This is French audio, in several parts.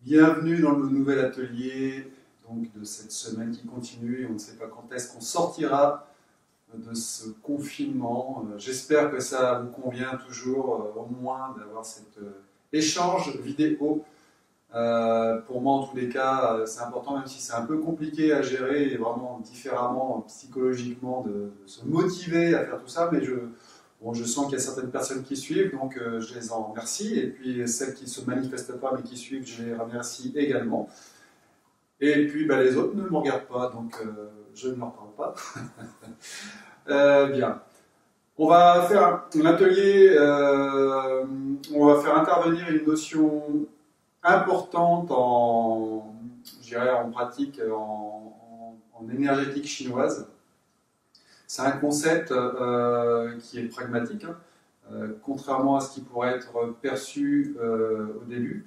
Bienvenue dans le nouvel atelier donc, de cette semaine qui continue. On ne sait pas quand est-ce qu'on sortira de ce confinement. J'espère que ça vous convient toujours, au moins, d'avoir cet échange vidéo. Pour moi, en tous les cas, c'est important, même si c'est un peu compliqué à gérer et vraiment différemment psychologiquement de se motiver à faire tout ça. Mais je sens qu'il y a certaines personnes qui suivent, donc je les en remercie. Et puis celles qui ne se manifestent pas mais qui suivent, je les remercie également. Et puis les autres ne me regardent pas, donc je ne leur parle pas. Bien. On va faire un atelier, on va faire intervenir une notion importante je dirais en pratique, en énergétique chinoise. C'est un concept qui est pragmatique, contrairement à ce qui pourrait être perçu au début.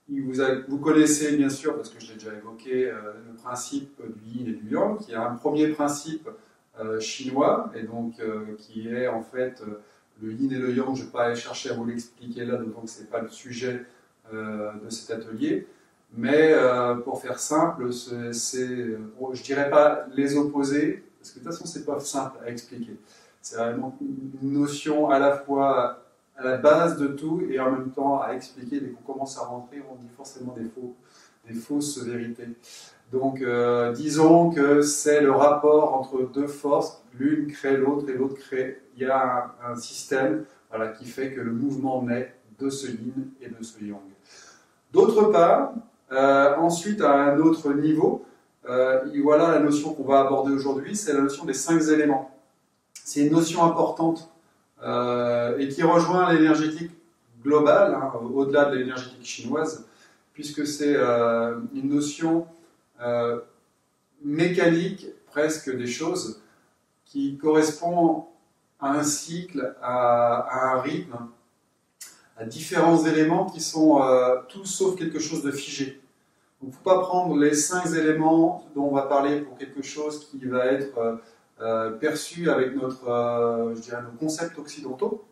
Vous connaissez bien sûr, parce que je l'ai déjà évoqué, le principe du yin et du yang, qui est un premier principe chinois, et donc qui est en fait le yin et le yang. Je ne vais pas aller chercher à vous l'expliquer là, d'autant que ce n'est pas le sujet de cet atelier. Mais pour faire simple, je ne dirais pas les opposés, parce que de toute façon, ce n'est pas simple à expliquer. C'est vraiment une notion à la fois à la base de tout et en même temps à expliquer. Dès qu'on commence à rentrer, on dit forcément des fausses vérités. Donc, disons que c'est le rapport entre deux forces, l'une crée l'autre et l'autre crée. Il y a un système qui fait que le mouvement naît de ce yin et de ce yang. D'autre part, ensuite, à un autre niveau, voilà la notion qu'on va aborder aujourd'hui, c'est la notion des 5 éléments. C'est une notion importante et qui rejoint l'énergétique globale, au-delà de l'énergétique chinoise, puisque c'est une notion mécanique, presque des choses, qui correspond à un cycle, à un rythme, à différents éléments qui sont tout sauf quelque chose de figé. Donc, il ne faut pas prendre les 5 éléments dont on va parler pour quelque chose qui va être perçu avec nos concepts occidentaux.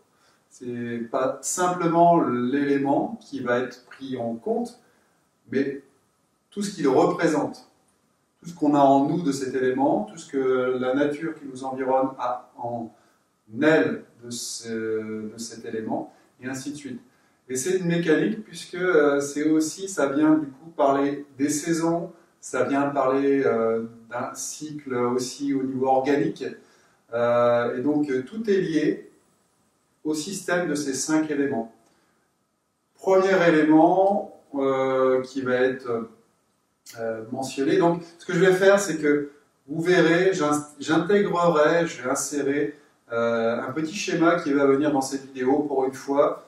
Ce n'est pas simplement l'élément qui va être pris en compte, mais tout ce qu'il représente, tout ce qu'on a en nous de cet élément, tout ce que la nature qui nous environne a en elle de cet élément, et ainsi de suite. Et c'est une mécanique puisque ça vient du coup parler des saisons, ça vient parler d'un cycle aussi au niveau organique, et donc tout est lié au système de ces 5 éléments. Premier élément qui va être mentionné, donc ce que je vais faire, c'est que vous verrez, j'intégrerai, je vais insérer un petit schéma qui va venir dans cette vidéo pour une fois.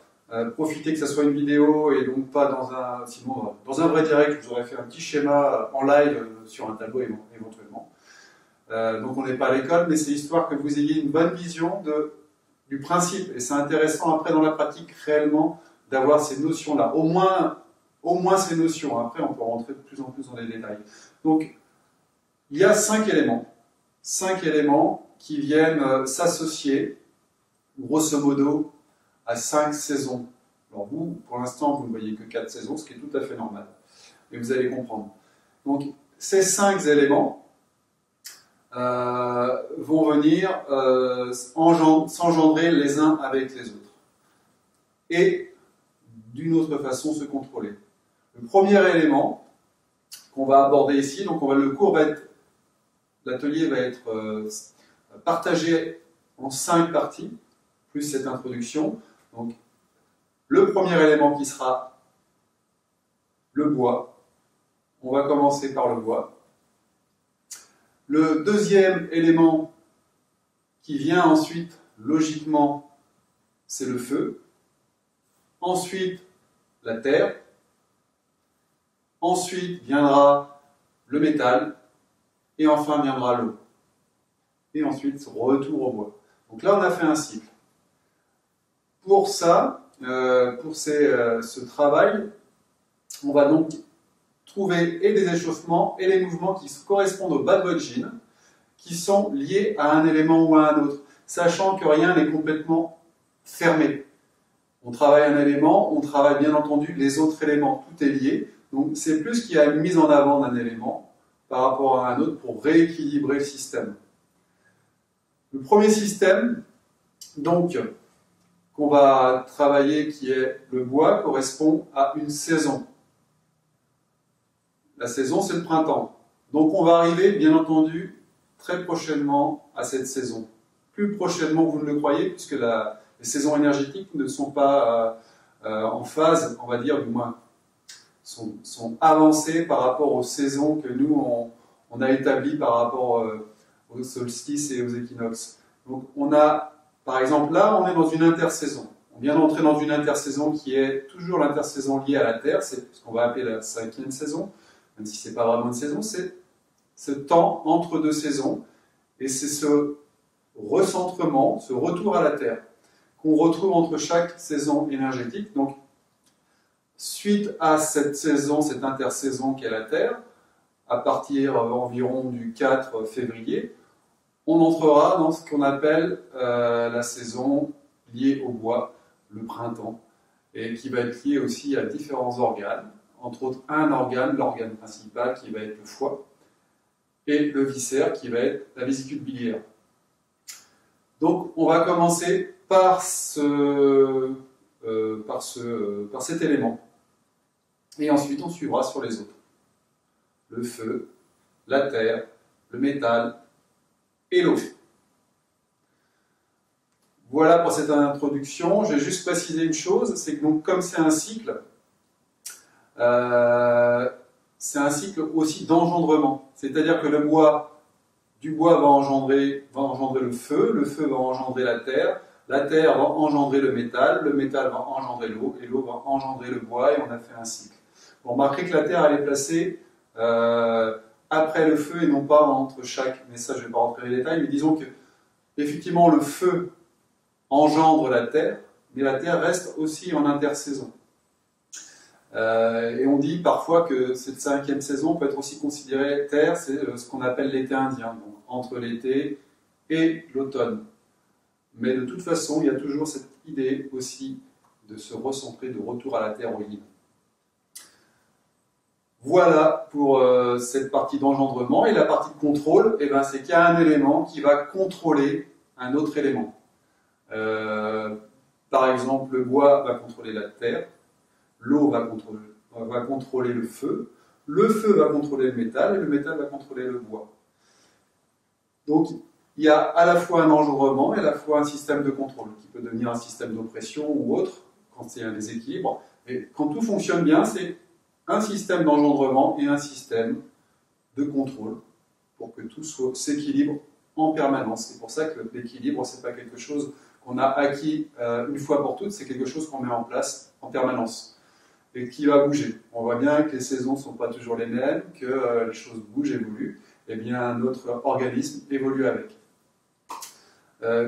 Profitez que ça soit une vidéo et donc pas sinon dans un vrai direct, je vous aurais fait un petit schéma en live sur un tableau éventuellement. Donc on n'est pas à l'école, mais c'est histoire que vous ayez une bonne vision du principe. Et c'est intéressant après dans la pratique réellement d'avoir ces notions-là. Au moins ces notions. Après on peut rentrer de plus en plus dans les détails. Donc il y a 5 éléments. 5 éléments qui viennent s'associer, grosso modo, à 5 saisons. Alors vous, pour l'instant, vous ne voyez que 4 saisons, ce qui est tout à fait normal. Et vous allez comprendre. Donc, ces 5 éléments vont venir s'engendrer les uns avec les autres. Et, d'une autre façon, se contrôler. Le premier élément qu'on va aborder ici, donc l'atelier va être partagé en 5 parties, plus cette introduction. Donc, le premier élément qui sera le bois. On va commencer par le bois. Le deuxième élément qui vient ensuite, logiquement, c'est le feu. Ensuite, la terre. Ensuite viendra le métal. Et enfin viendra l'eau. Et ensuite, retour au bois. Donc là, on a fait un cycle. Pour ça, ce travail, on va donc trouver et des échauffements et les mouvements qui correspondent au Badwagjin, qui sont liés à un élément ou à un autre, sachant que rien n'est complètement fermé. On travaille un élément, on travaille bien entendu les autres éléments, tout est lié. Donc c'est plus qu'il y a une mise en avant d'un élément par rapport à un autre pour rééquilibrer le système. Le premier système, donc, qu'on va travailler, qui est le bois, correspond à une saison. La saison, c'est le printemps. Donc on va arriver, bien entendu, très prochainement à cette saison. Plus prochainement que vous ne le croyez, puisque les saisons énergétiques ne sont pas en phase, on va dire, du moins, sont avancées par rapport aux saisons que nous, on a établies par rapport aux solstices et aux équinoxes. Donc on a, par exemple, là, on est dans une intersaison. On vient d'entrer dans une intersaison qui est toujours l'intersaison liée à la Terre, c'est ce qu'on va appeler la 5e saison, même si ce n'est pas vraiment une saison, c'est ce temps entre deux saisons, et c'est ce recentrement, ce retour à la Terre, qu'on retrouve entre chaque saison énergétique. Donc, suite à cette saison, cette intersaison qu'est la Terre, à partir environ du 4 février, on entrera dans ce qu'on appelle la saison liée au bois, le printemps, et qui va être liée aussi à différents organes, entre autres un organe, l'organe principal qui va être le foie, et le viscère qui va être la vésicule biliaire. Donc on va commencer par cet élément, et ensuite on suivra sur les autres. Le feu, la terre, le métal et l'eau. Voilà pour cette introduction. Je vais juste préciser une chose, c'est que donc, comme c'est un cycle aussi d'engendrement. C'est-à-dire que du bois va engendrer le feu va engendrer la terre va engendrer le métal va engendrer l'eau, et l'eau va engendrer le bois, et on a fait un cycle. Vous remarquerez que la terre, elle est placée après le feu et non pas entre chaque. Mais ça, je ne vais pas rentrer dans les détails, mais disons que, effectivement, le feu engendre la terre, mais la terre reste aussi en intersaison. Et on dit parfois que cette 5e saison peut être aussi considérée terre, c'est ce qu'on appelle l'été indien, donc entre l'été et l'automne. Mais de toute façon, il y a toujours cette idée aussi de se recentrer, de retour à la terre origine. Voilà pour cette partie d'engendrement. Et la partie de contrôle, eh ben, c'est qu'il y a un élément qui va contrôler un autre élément. Par exemple, le bois va contrôler la terre, l'eau va contrôler le feu va contrôler le métal, et le métal va contrôler le bois. Donc, il y a à la fois un engendrement et à la fois un système de contrôle, qui peut devenir un système d'oppression ou autre, quand c'est un déséquilibre. Et quand tout fonctionne bien, c'est un système d'engendrement et un système de contrôle, pour que tout s'équilibre en permanence. C'est pour ça que l'équilibre, ce n'est pas quelque chose qu'on a acquis une fois pour toutes, c'est quelque chose qu'on met en place en permanence et qui va bouger. On voit bien que les saisons ne sont pas toujours les mêmes, que les choses bougent, évoluent, et bien notre organisme évolue avec.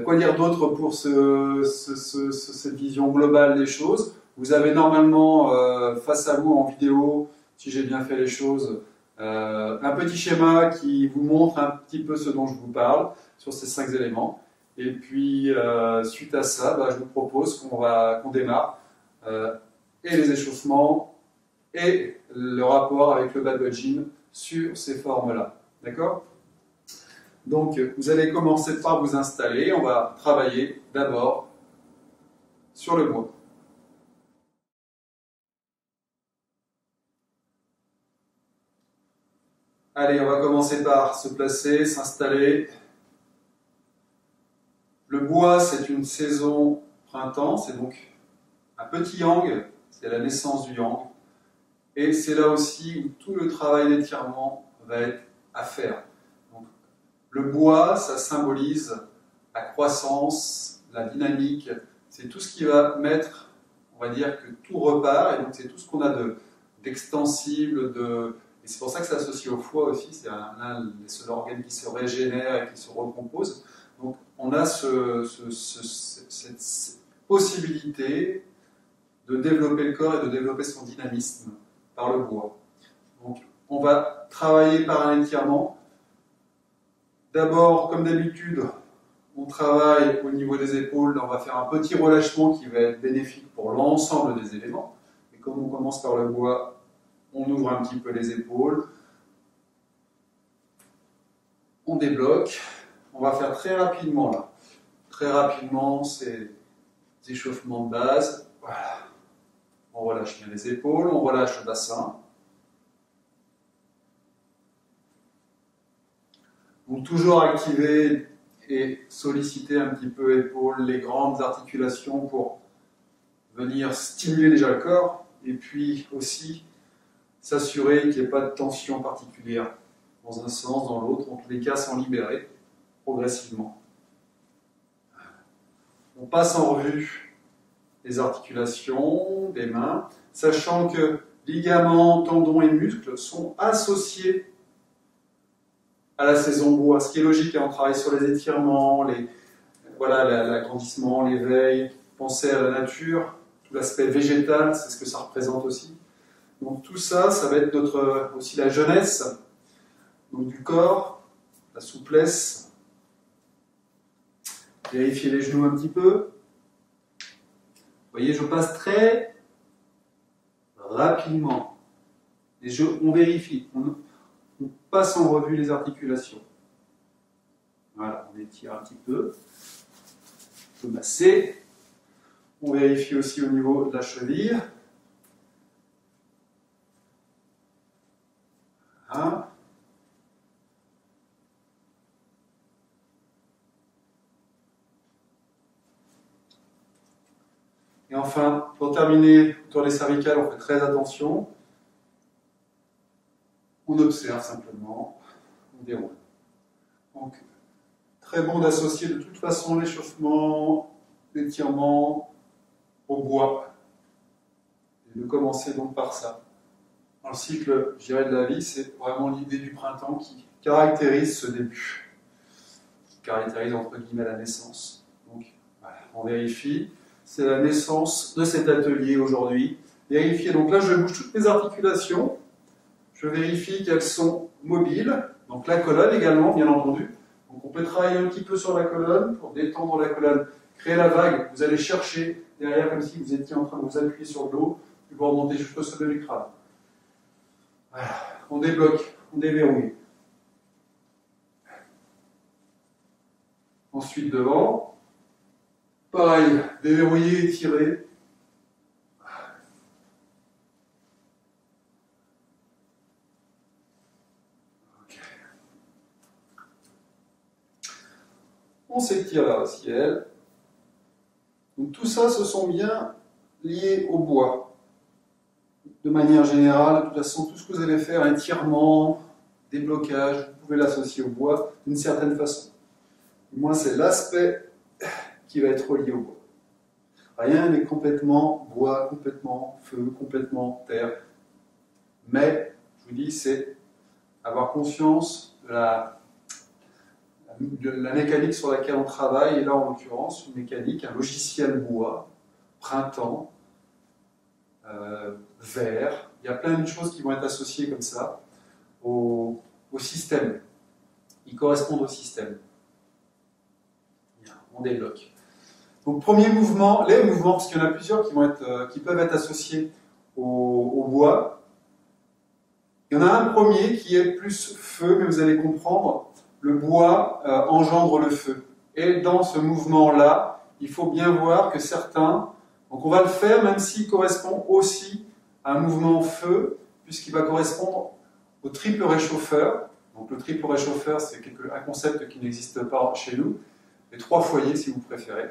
Quoi dire d'autre pour cette vision globale des choses? Vous avez normalement face à vous en vidéo, si j'ai bien fait les choses, un petit schéma qui vous montre un petit peu ce dont je vous parle sur ces 5 éléments. Et puis, suite à ça, je vous propose qu'on démarre et les échauffements et le rapport avec le badwedging sur ces formes-là. D'accord? Donc, vous allez commencer par vous installer. On va travailler d'abord sur le bois. Allez, on va commencer par se placer, s'installer. Le bois, c'est une saison printemps, c'est donc un petit yang, c'est la naissance du yang. Et c'est là aussi où tout le travail d'étirement va être à faire. Donc, le bois, ça symbolise la croissance, la dynamique, c'est tout ce qui va mettre, on va dire que tout repart, et donc c'est tout ce qu'on a d'extensible, et c'est pour ça que c'est associé au foie aussi, c'est l'un des seuls organes qui se régénère et qui se recompose. Donc on a cette possibilité de développer le corps et de développer son dynamisme par le bois. Donc on va travailler par un étirement. D'abord, comme d'habitude, on travaille au niveau des épaules, là, on va faire un petit relâchement qui va être bénéfique pour l'ensemble des éléments. Et comme on commence par le bois, on ouvre un petit peu les épaules, on débloque, on va faire très rapidement là. Très rapidement, c'est des échauffements de base. Voilà. On relâche bien les épaules, on relâche le bassin. Donc toujours activer et solliciter un petit peu épaules, les grandes articulations pour venir stimuler déjà le corps et puis aussi s'assurer qu'il n'y ait pas de tension particulière dans un sens, dans l'autre, en tous les cas s'en libérer progressivement. On passe en revue les articulations des mains, sachant que ligaments, tendons et muscles sont associés à la saison bois, ce qui est logique, on travaille sur les étirements, voilà, l'agrandissement, l'éveil, penser à la nature, tout l'aspect végétal, c'est ce que ça représente aussi. Donc tout ça, ça va être aussi la jeunesse donc du corps, la souplesse. Vérifier les genoux un petit peu. Vous voyez, je passe très rapidement. On vérifie, on passe en revue les articulations. Voilà, on étire un petit peu. On peut masser. On vérifie aussi au niveau de la cheville. Voilà. Et enfin, pour terminer, autour des cervicales, on fait très attention. On observe simplement, on déroule. Donc, très bon d'associer de toute façon l'échauffement, l'étirement au bois. Et de commencer donc par ça. Dans le cycle, je dirais, de la vie, c'est vraiment l'idée du printemps qui caractérise ce début, qui caractérise entre guillemets la naissance. Donc, voilà, on vérifie. C'est la naissance de cet atelier aujourd'hui. Vérifiez, donc là je bouge toutes mes articulations, je vérifie qu'elles sont mobiles, donc la colonne également bien entendu. Donc on peut travailler un petit peu sur la colonne pour détendre la colonne, créer la vague, vous allez chercher derrière comme si vous étiez en train de vous appuyer sur le dos, puis vous remontez jusqu'au sommet du crâne. Voilà, on débloque, on déverrouille. Ensuite devant. Pareil, déverrouiller, étirer. Okay. On s'étire vers le ciel. Donc tout ça, ce sont bien liés au bois. De manière générale, de toute façon, tout ce que vous allez faire, étirement, déblocage, vous pouvez l'associer au bois d'une certaine façon. Moi, c'est l'aspect qui va être relié au bois. Rien n'est complètement bois, complètement feu, complètement terre. Mais, je vous dis, c'est avoir conscience de la mécanique sur laquelle on travaille. Et là, en l'occurrence, une mécanique, un logiciel bois, printemps, vert. Il y a plein de choses qui vont être associées comme ça au système. Ils correspondent au système. Bien, on débloque. Donc premier mouvement, les mouvements, parce qu'il y en a plusieurs qui peuvent être associés au bois. Il y en a un premier qui est plus feu, mais vous allez comprendre, le bois engendre le feu. Et dans ce mouvement-là, il faut bien voir que certains, donc on va le faire même s'il correspond aussi à un mouvement feu, puisqu'il va correspondre au triple réchauffeur. Donc le triple réchauffeur, c'est un concept qui n'existe pas chez nous, les 3 foyers si vous préférez.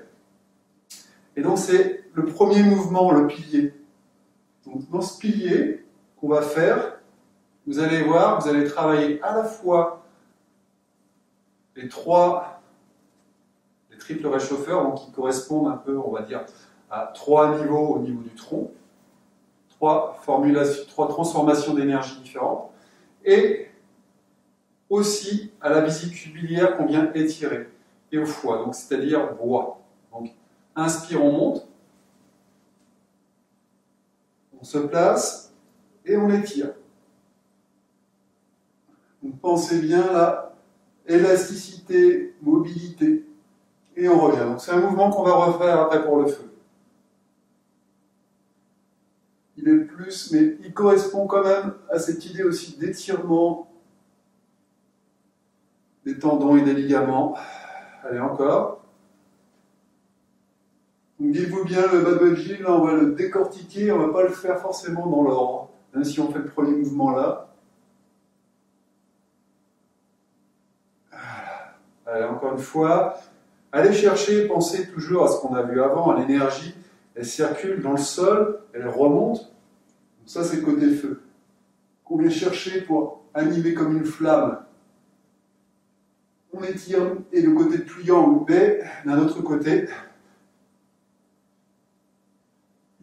Et donc c'est le premier mouvement, le pilier. Donc dans ce pilier qu'on va faire, vous allez voir, vous allez travailler à la fois les triples réchauffeurs, donc qui correspondent un peu, on va dire, à 3 niveaux au niveau du tronc, 3 transformations d'énergie différentes, et aussi à la vessie cubilière qu'on vient étirer, et au foie, donc c'est-à-dire bois. Donc, inspire, on monte, on se place et on étire. Donc pensez bien là, élasticité, mobilité. Et on revient. Donc c'est un mouvement qu'on va refaire après pour le feu. Il est plus, mais il correspond quand même à cette idée aussi d'étirement des tendons et des ligaments. Allez, encore. Donc dites-vous bien, le bad budgie, là, on va le décortiquer, on ne va pas le faire forcément dans l'ordre, même si on fait le premier mouvement là. Voilà. Allez, encore une fois. Allez chercher, pensez toujours à ce qu'on a vu avant, à l'énergie. Elle circule dans le sol, elle remonte. Donc ça, c'est le côté feu. Qu'on vient chercher pour animer comme une flamme. On étire, et le côté pliant ou baie, d'un autre côté,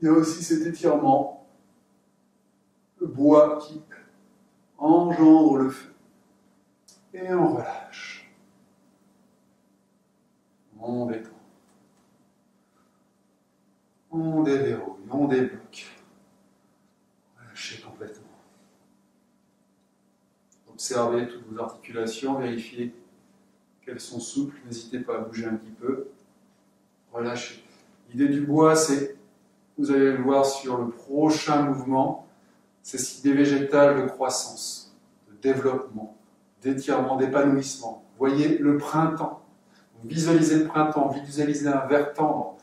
il y a aussi cet étirement, le bois qui engendre le feu. Et on relâche. On détend. On déverrouille, on débloque. Relâchez complètement. Observez toutes vos articulations, vérifiez qu'elles sont souples. N'hésitez pas à bouger un petit peu. Relâchez. L'idée du bois, c'est, vous allez le voir sur le prochain mouvement, c'est cette idée végétale de croissance, de développement, d'étirement, d'épanouissement. Voyez le printemps. Visualisez le printemps, visualisez un vert tendre.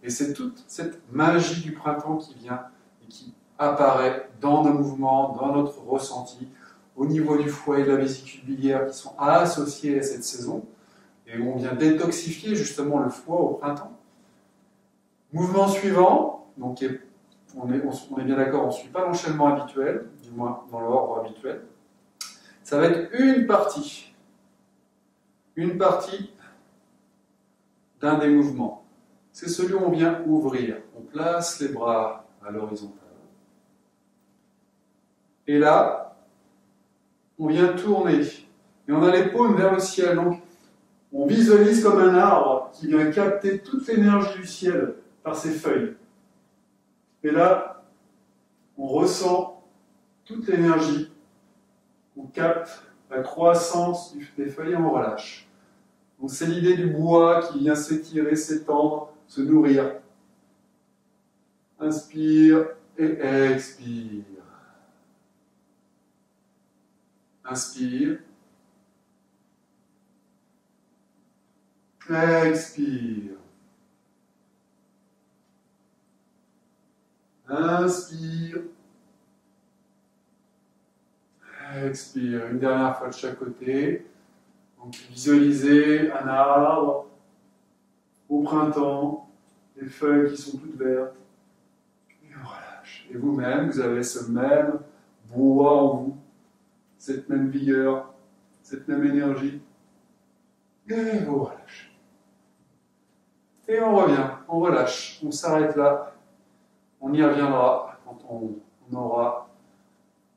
Et c'est toute cette magie du printemps qui vient et qui apparaît dans nos mouvements, dans notre ressenti, au niveau du foie et de la vésicule biliaire qui sont associés à cette saison, et où on vient détoxifier justement le foie au printemps. Mouvement suivant, donc on est bien d'accord, on ne suit pas l'enchaînement habituel, du moins dans l'ordre habituel. Ça va être une partie d'un des mouvements. C'est celui où on vient ouvrir. On place les bras à l'horizontale. Et là, on vient tourner. Et on a les paumes vers le ciel. Donc, on visualise comme un arbre qui vient capter toute l'énergie du ciel par ses feuilles. Et là, on ressent toute l'énergie. On capte la croissance des feuilles et on relâche. Donc c'est l'idée du bois qui vient s'étirer, s'étendre, se nourrir. Inspire et expire. Inspire. Expire. Inspire. Expire. Une dernière fois de chaque côté. Donc visualisez un arbre au printemps, des feuilles qui sont toutes vertes. Et on relâche. Et vous-même, vous avez ce même bois en vous, cette même vigueur, cette même énergie. Et vous relâchez. Et on revient, on relâche, on s'arrête là. On y reviendra quand on aura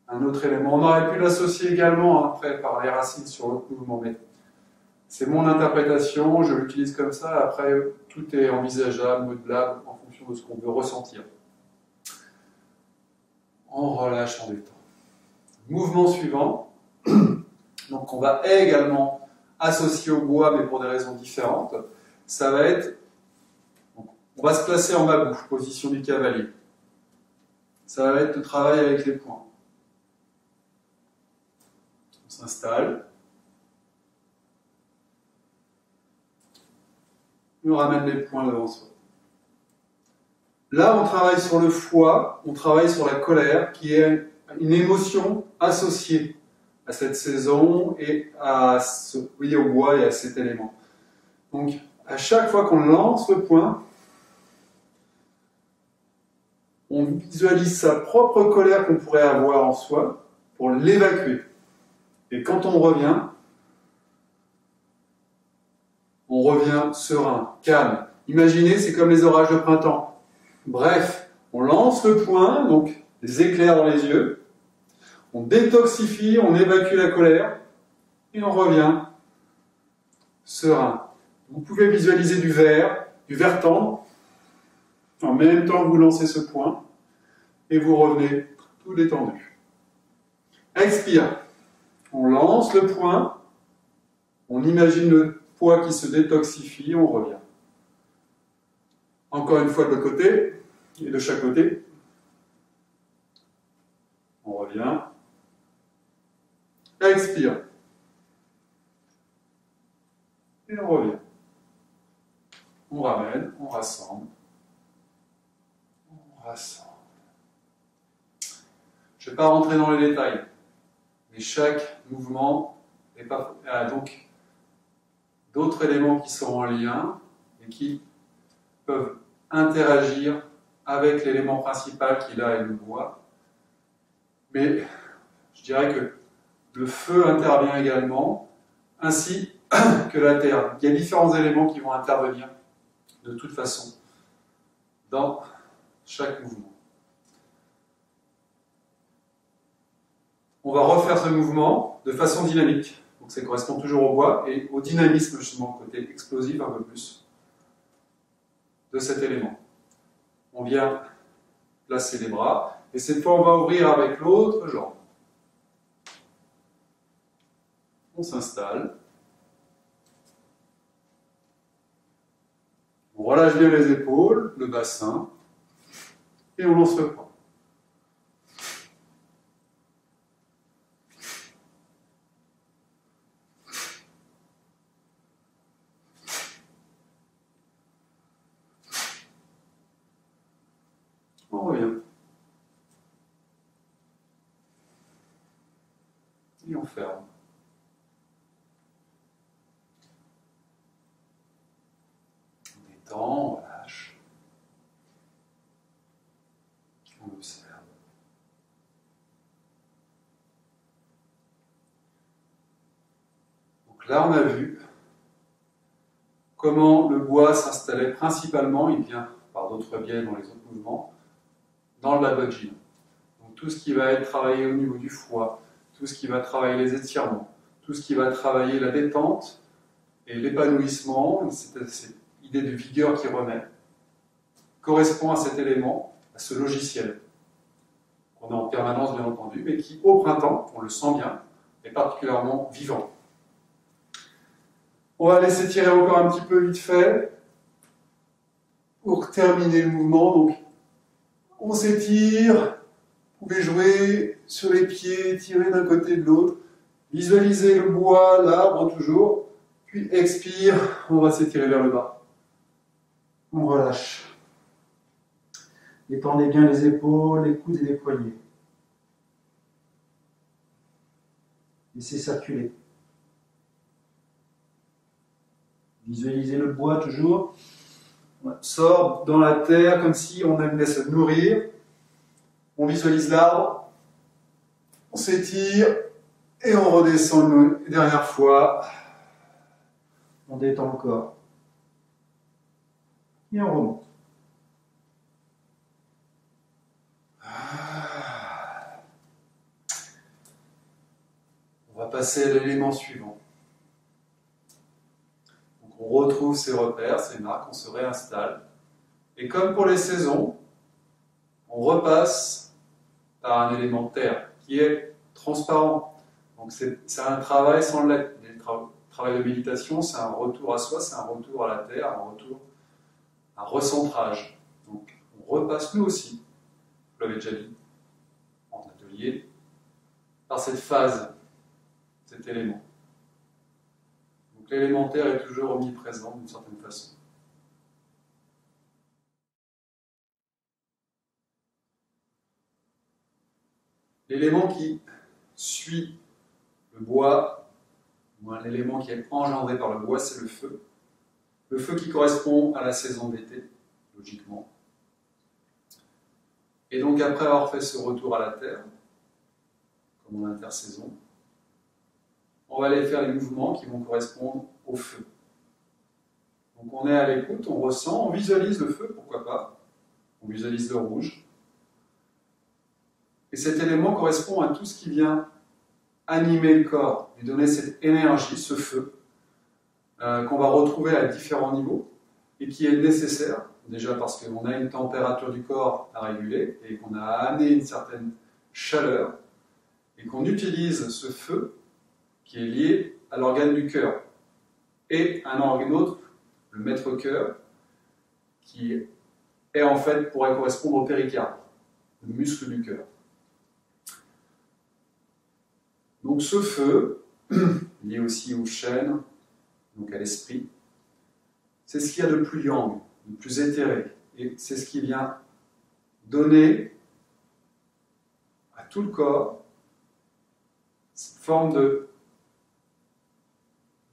un autre élément. On aurait pu l'associer également après par les racines sur l'autre mouvement, mais c'est mon interprétation, je l'utilise comme ça. Après, tout est envisageable, modelable en fonction de ce qu'on veut ressentir. On relâche, on détend. Mouvement suivant. Donc, on va également associer au bois, mais pour des raisons différentes. Ça va être, on va se placer en bas bouche, position du cavalier. Ça va être le travail avec les poings. On s'installe. On ramène les poings devant soi. Là, on travaille sur le foie, on travaille sur la colère, qui est une émotion associée à cette saison et au bois et à cet élément. Donc, à chaque fois qu'on lance le poing, on visualise sa propre colère qu'on pourrait avoir en soi pour l'évacuer. Et quand on revient serein, calme. Imaginez, c'est comme les orages de printemps. Bref, on lance le poing, donc des éclairs dans les yeux. On détoxifie, on évacue la colère. Et on revient serein. Vous pouvez visualiser du vert tendre, en même temps que vous lancez ce point. Et vous revenez tout détendu. Expire. On lance le poing. On imagine le poids qui se détoxifie, on revient. Encore une fois de l'autre côté, et de chaque côté. On revient. Expire. Et on revient. On ramène, on rassemble. On rassemble. Je ne vais pas rentrer dans les détails, mais chaque mouvement a donc d'autres éléments qui sont en lien et qui peuvent interagir avec l'élément principal qui là est le bois. Mais je dirais que le feu intervient également, ainsi que la terre. Il y a différents éléments qui vont intervenir de toute façon dans chaque mouvement. On va refaire ce mouvement de façon dynamique. Donc ça correspond toujours au bois et au dynamisme, justement, côté explosif un peu plus de cet élément. On vient placer les bras et cette fois on va ouvrir avec l'autre jambe. On s'installe. On relâche bien les épaules, le bassin et on lance le poids. On revient. Et on ferme. On détend, on relâche. On observe. Donc là, on a vu comment le bois s'installait principalement, il vient par d'autres biais dans les autres mouvements, dans le Lavagina. Donc tout ce qui va être travaillé au niveau du foie, tout ce qui va travailler les étirements, tout ce qui va travailler la détente et l'épanouissement, cette idée de vigueur qui remet, correspond à cet élément, à ce logiciel, qu'on a en permanence bien entendu, mais qui au printemps, on le sent bien, est particulièrement vivant. On va laisser tirer encore un petit peu vite fait pour terminer le mouvement. Donc, on s'étire, vous pouvez jouer sur les pieds, tirer d'un côté et de l'autre, visualisez le bois, l'arbre toujours, puis expire, on va s'étirer vers le bas. On relâche. Détendez bien les épaules, les coudes et les poignets. Laissez circuler. Visualisez le bois toujours. On sort dans la terre comme si on aimait se nourrir. On visualise l'arbre. On s'étire et on redescend une dernière fois. On détend le corps. Et on remonte. On va passer à l'élément suivant. Donc on retrouve ses repères, ses marques, on se réinstalle. Et comme pour les saisons, on repasse par un élément terre qui est transparent. Donc c'est un travail sans l'être. Le travail de méditation, c'est un retour à soi, c'est un retour à la terre, un retour, un recentrage. Donc on repasse nous aussi, je l'avais déjà dit, en atelier, par cette phase, cet élément. Donc l'élémentaire est toujours omniprésent d'une certaine façon. L'élément qui suit le bois, ou un élément qui est engendré par le bois, c'est le feu. Le feu qui correspond à la saison d'été, logiquement. Et donc après avoir fait ce retour à la terre, comme en intersaison, on va aller faire les mouvements qui vont correspondre au feu. Donc on est à l'écoute, on ressent, on visualise le feu, pourquoi pas. On visualise le rouge. Et cet élément correspond à tout ce qui vient animer le corps, lui donner cette énergie, ce feu, qu'on va retrouver à différents niveaux et qui est nécessaire, déjà parce qu'on a une température du corps à réguler et qu'on a amené une certaine chaleur et qu'on utilise ce feu qui est lié à l'organe du cœur. et un organe autre, le maître-cœur, qui est en fait, pourrait correspondre au péricarde, le muscle du cœur. Donc ce feu, lié aussi aux chênes, donc à l'esprit, c'est ce qu'il y a de plus yang, de plus éthéré, et c'est ce qui vient donner à tout le corps cette forme de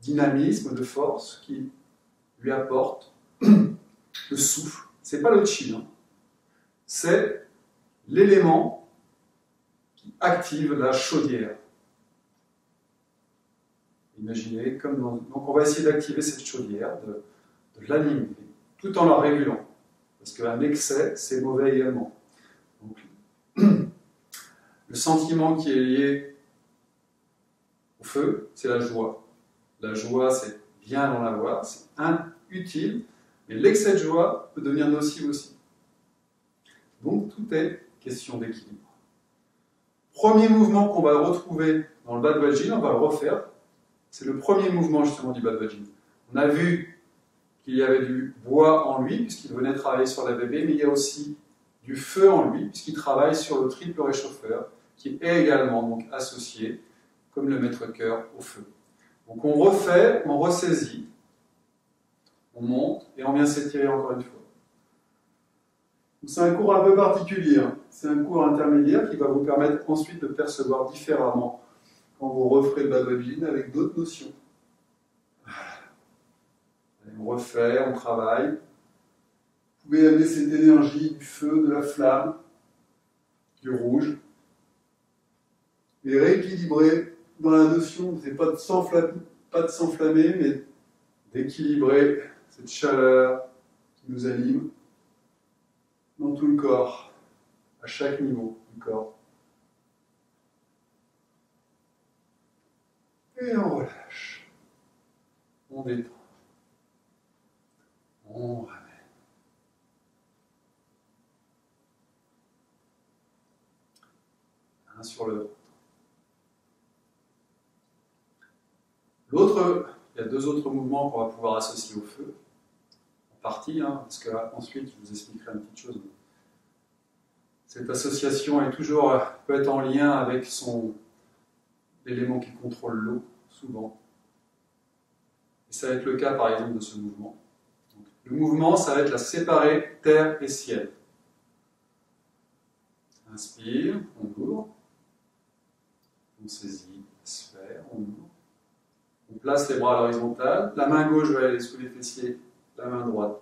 dynamisme, de force qui lui apporte le souffle. C'est pas le chi, hein. C'est l'élément qui active la chaudière. Imaginez, donc on va essayer d'activer cette chaudière, de l'animer, tout en la régulant. Parce qu'un excès, c'est mauvais également. Donc, le sentiment qui est lié au feu, c'est la joie. La joie, c'est bien d'en avoir, c'est utile, mais l'excès de joie peut devenir nocif aussi. Donc tout est question d'équilibre. Premier mouvement qu'on va retrouver dans le Bad Vajin, on va le refaire. C'est le premier mouvement justement du Bad Vajin. On a vu qu'il y avait du bois en lui, puisqu'il venait travailler sur la bébé, mais il y a aussi du feu en lui, puisqu'il travaille sur le triple réchauffeur, qui est également donc associé, comme le maître-cœur, au feu. Donc on refait, on ressaisit, on monte, et on vient s'étirer encore une fois. C'est un cours un peu particulier, hein. C'est un cours intermédiaire qui va vous permettre ensuite de percevoir différemment quand vous referez le Bad Vajin avec d'autres notions. On refait, on travaille. Vous pouvez amener cette énergie du feu, de la flamme, du rouge, et rééquilibrer dans la notion, c'est pas de s'enflammer, mais d'équilibrer cette chaleur qui nous anime dans tout le corps, à chaque niveau du corps. Et on relâche. On détend. On ramène. Un sur l'autre. L'autre, il y a deux autres mouvements qu'on va pouvoir associer au feu, en partie, hein, parce qu'ensuite je vous expliquerai une petite chose. Cette association peut être en lien avec l'élément qui contrôle l'eau, souvent. Et ça va être le cas par exemple de ce mouvement. Donc, le mouvement, ça va être la séparer terre et ciel. Inspire, on ouvre, on saisit la sphère, on ouvre. On place les bras à l'horizontale, la main gauche va aller sous les fessiers, la main droite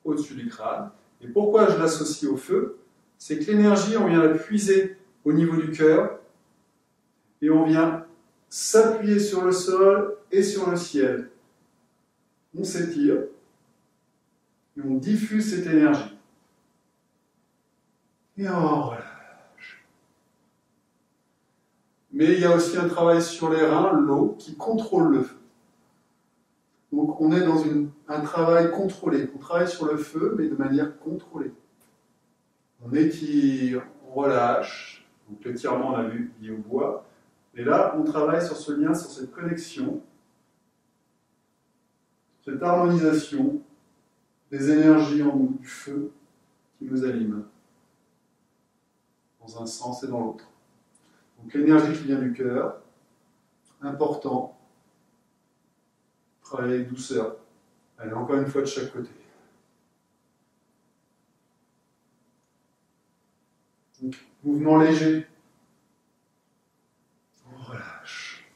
au-dessus du crâne. Et pourquoi je l'associe au feu? C'est que l'énergie, on vient la puiser au niveau du cœur et on vient s'appuyer sur le sol et sur le ciel. On s'étire et on diffuse cette énergie. Et on relâche. Mais il y a aussi un travail sur les reins, l'eau, qui contrôle le feu. Donc on est dans un travail contrôlé. On travaille sur le feu, mais de manière contrôlée. On étire, on relâche. Donc l'étirement, on a vu, lié au bois. Et là, on travaille sur ce lien, sur cette connexion, cette harmonisation des énergies en nous, du feu qui nous anime, dans un sens et dans l'autre. Donc l'énergie qui vient du cœur, important, travailler avec douceur. Allez, encore une fois de chaque côté. Donc, mouvement léger. On relâche.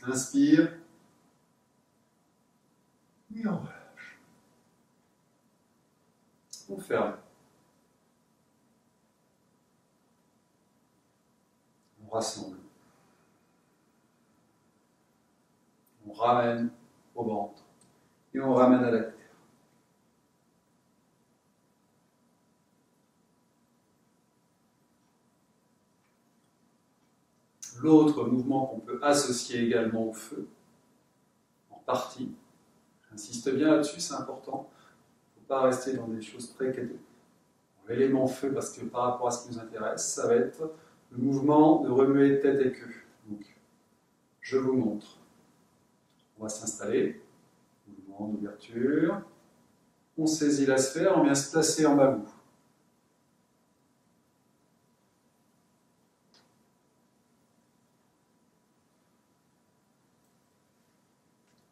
Inspire. Et on relâche. On ferme. On rassemble. On ramène au ventre. Et on ramène à la terre. L'autre mouvement qu'on peut associer également au feu, en partie, j'insiste bien là-dessus, c'est important, il ne faut pas rester dans des choses très catégoriques. L'élément feu, parce que par rapport à ce qui nous intéresse, ça va être le mouvement de remuer tête et queue. Donc, je vous montre. On va s'installer. Mouvement d'ouverture. On saisit la sphère, on vient se placer en bas-bout.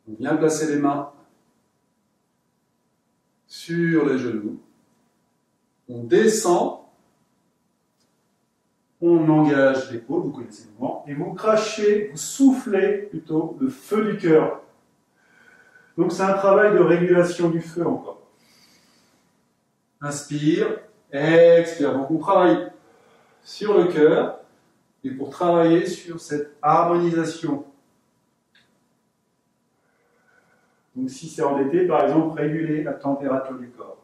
On vient placer les mains sur les genoux. On descend. On engage l'épaule, vous connaissez le mouvement, et vous crachez, vous soufflez plutôt le feu du cœur. Donc c'est un travail de régulation du feu encore. Inspire, expire. Donc on travaille sur le cœur, et pour travailler sur cette harmonisation. Donc si c'est en été, par exemple, réguler la température du corps.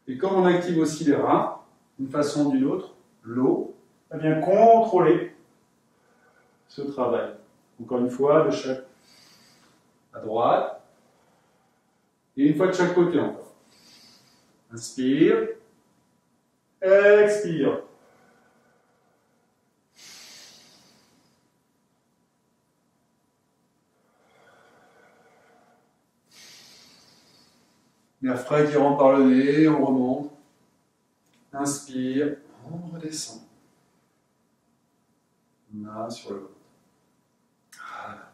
Et comme on active aussi les reins, d'une façon ou d'une autre, l'eau, va bien contrôler ce travail. Encore une fois, de chaque à droite, et une fois de chaque côté encore. Inspire, expire. L'air frais qui rentre par le nez, on remonte. Inspire, on redescend. Main sur le ventre. Voilà.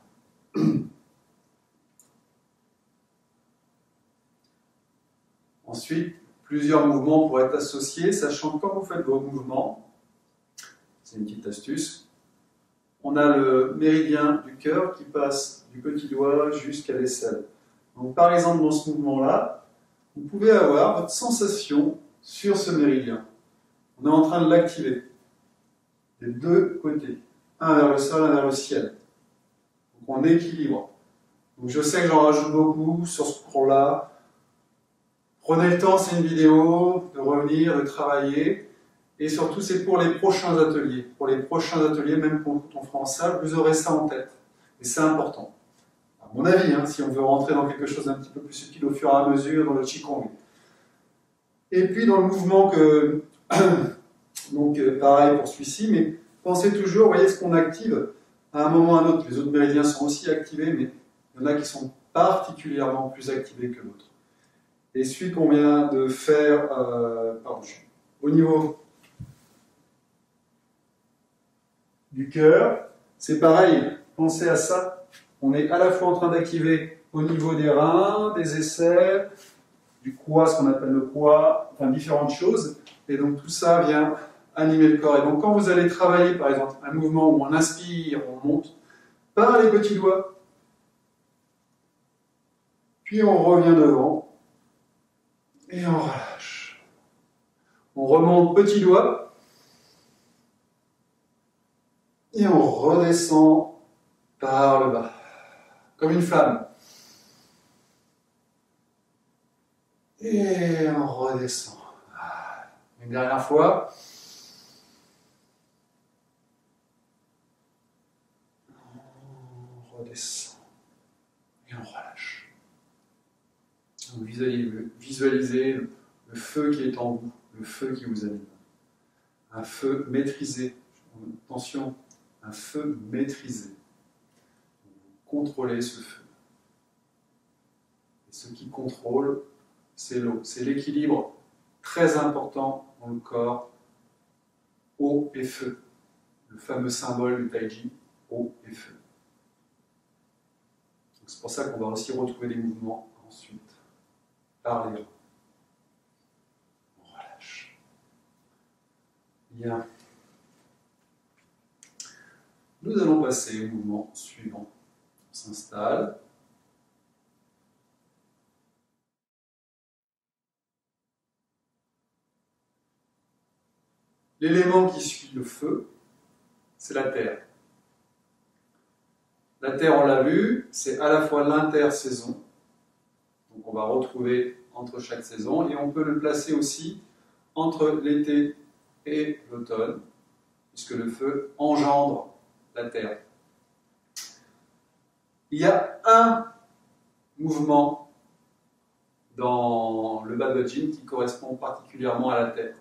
Ensuite, plusieurs mouvements pourraient être associés, sachant que quand vous faites vos mouvements, c'est une petite astuce, on a le méridien du cœur qui passe du petit doigt jusqu'à l'aisselle. Donc par exemple, dans ce mouvement-là, vous pouvez avoir votre sensation sur ce méridien. On est en train de l'activer des deux côtés, un vers le sol, un vers le ciel. Donc on équilibre. Donc je sais que j'en rajoute beaucoup sur ce cours-là. Prenez le temps, c'est une vidéo, de revenir, de travailler. Et surtout, c'est pour les prochains ateliers. Pour les prochains ateliers, même quand on fera en salle, vous aurez ça en tête. Et c'est important. À mon avis, si on veut rentrer dans quelque chose d'un petit peu plus subtil au fur et à mesure, dans le Qigong. Et puis dans le mouvement que... Donc pareil pour celui-ci, mais pensez toujours, voyez ce qu'on active à un moment ou à un autre. Les autres méridiens sont aussi activés, mais il y en a qui sont particulièrement plus activés que d'autres. Et celui qu'on vient de faire, au niveau du cœur, c'est pareil, pensez à ça. On est à la fois en train d'activer au niveau des reins, des aisselles, du quoi, ce qu'on appelle le quoi, enfin différentes choses. Et donc tout ça vient animer le corps. Et donc quand vous allez travailler, par exemple, un mouvement où on inspire, on monte, par les petits doigts, puis on revient devant, et on relâche. On remonte petit doigt, et on redescend par le bas, comme une flamme. Et on redescend. Une dernière fois. On redescend. Et on relâche. Donc visualisez le feu qui est en vous, le feu qui vous anime. Un feu maîtrisé. Attention, un feu maîtrisé. Vous contrôlez ce feu. Et ce qui contrôle, c'est l'eau. C'est l'équilibre très important dans le corps, eau et feu. Le fameux symbole du Taiji, eau et feu. C'est pour ça qu'on va aussi retrouver des mouvements ensuite, par les reins. On relâche. Bien. Nous allons passer au mouvement suivant. On s'installe. L'élément qui suit le feu, c'est la terre. La terre, on l'a vu, c'est à la fois l'intersaison, donc on va retrouver entre chaque saison, et on peut le placer aussi entre l'été et l'automne, puisque le feu engendre la terre. Il y a un mouvement dans le Babajin qui correspond particulièrement à la terre,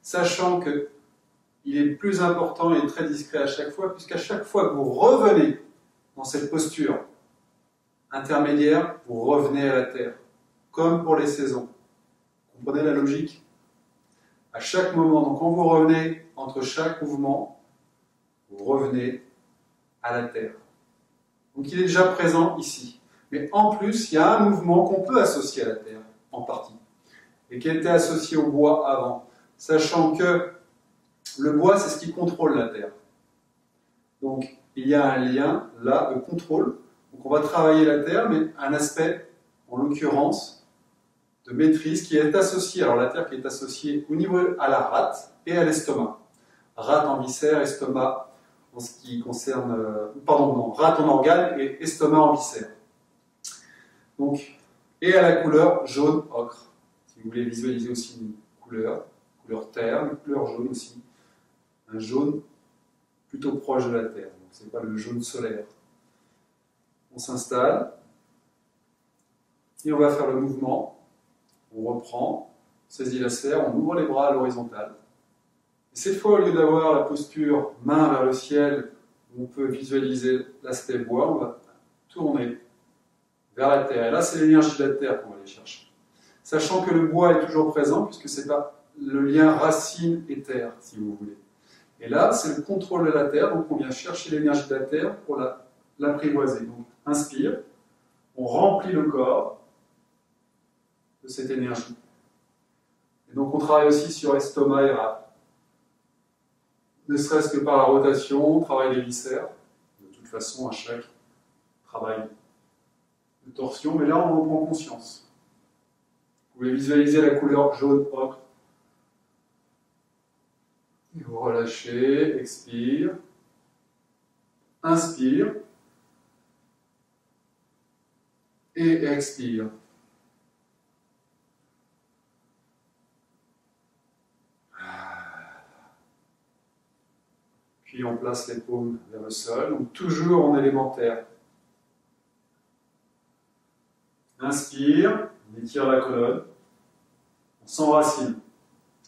sachant qu'il est plus important et très discret à chaque fois, puisqu'à chaque fois que vous revenez dans cette posture intermédiaire, vous revenez à la terre, comme pour les saisons. Vous comprenez la logique? À chaque moment, donc quand vous revenez entre chaque mouvement, vous revenez à la terre. Donc il est déjà présent ici. Mais en plus, il y a un mouvement qu'on peut associer à la terre, en partie, et qui était associé au bois avant, sachant que le bois, c'est ce qui contrôle la terre. Donc il y a un lien là de contrôle. Donc on va travailler la terre, mais un aspect, en l'occurrence, de maîtrise qui est associé, alors la terre qui est associée au niveau à la rate et à l'estomac. Rate en viscère, estomac en ce qui concerne, rate en organe et estomac en viscère. Donc, et à la couleur jaune ocre. Si vous voulez visualiser aussi une couleur terre, une couleur jaune aussi. Un jaune plutôt proche de la terre. Donc c'est pas le jaune solaire. On s'installe et on va faire le mouvement. On reprend, on saisit la sphère, on ouvre les bras à l'horizontale. Et cette fois, au lieu d'avoir la posture main vers le ciel, où on peut visualiser l'aspect bois, on va tourner vers la terre. Et là, c'est l'énergie de la terre qu'on va aller chercher. Sachant que le bois est toujours présent, puisque c'est pas le lien racine et terre, si vous voulez. Et là, c'est le contrôle de la terre, donc on vient chercher l'énergie de la terre pour l'apprivoiser. Donc, inspire, on remplit le corps de cette énergie. Et donc, on travaille aussi sur estomac et rate. Ne serait-ce que par la rotation, on travaille les viscères. De toute façon, à chaque travail de torsion, mais là, on en prend conscience. Vous pouvez visualiser la couleur jaune ocre. Et vous relâchez, expire, inspire, et expire. Puis on place les paumes vers le sol, donc toujours en élémentaire. Inspire, on étire la colonne, on s'enracine.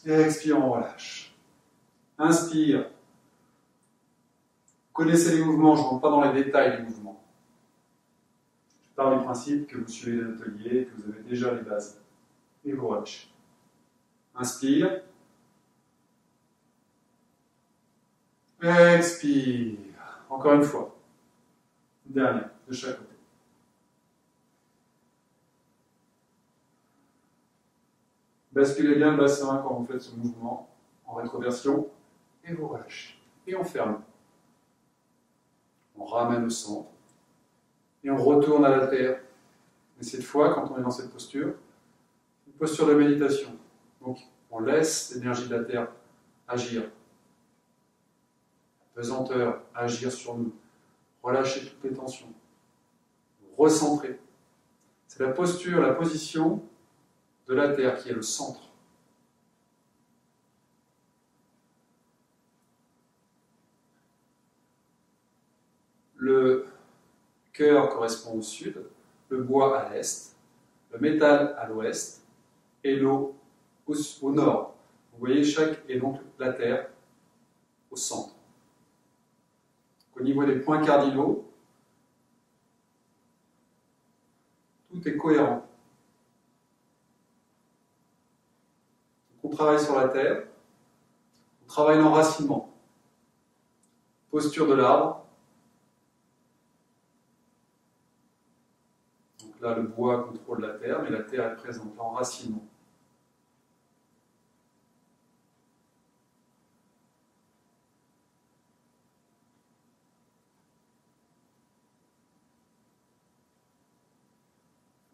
Et expire, on relâche. Inspire. Vous connaissez les mouvements, je ne rentre pas dans les détails des mouvements. Je pars du principe que vous suivez l'atelier, que vous avez déjà les bases. Et vous relâchez. Inspire. Expire. Encore une fois. Dernière, de chaque côté. Basculez bien le bassin quand vous faites ce mouvement en rétroversion et vous relâchez. Et on ferme. On ramène au centre et on retourne à la terre. Mais cette fois, quand on est dans cette posture, une posture de méditation. Donc, on laisse l'énergie de la terre agir. La pesanteur agir sur nous. Relâcher toutes les tensions. Recentrer. C'est la posture, la position de la terre qui est le centre. Le cœur correspond au sud, le bois à l'est, le métal à l'ouest et l'eau au nord. Vous voyez, et donc la terre au centre. Au niveau des points cardinaux, tout est cohérent. On travaille sur la terre, on travaille l'enracinement. Posture de l'arbre. Donc là, le bois contrôle la terre, mais la terre est présente, l'enracinement.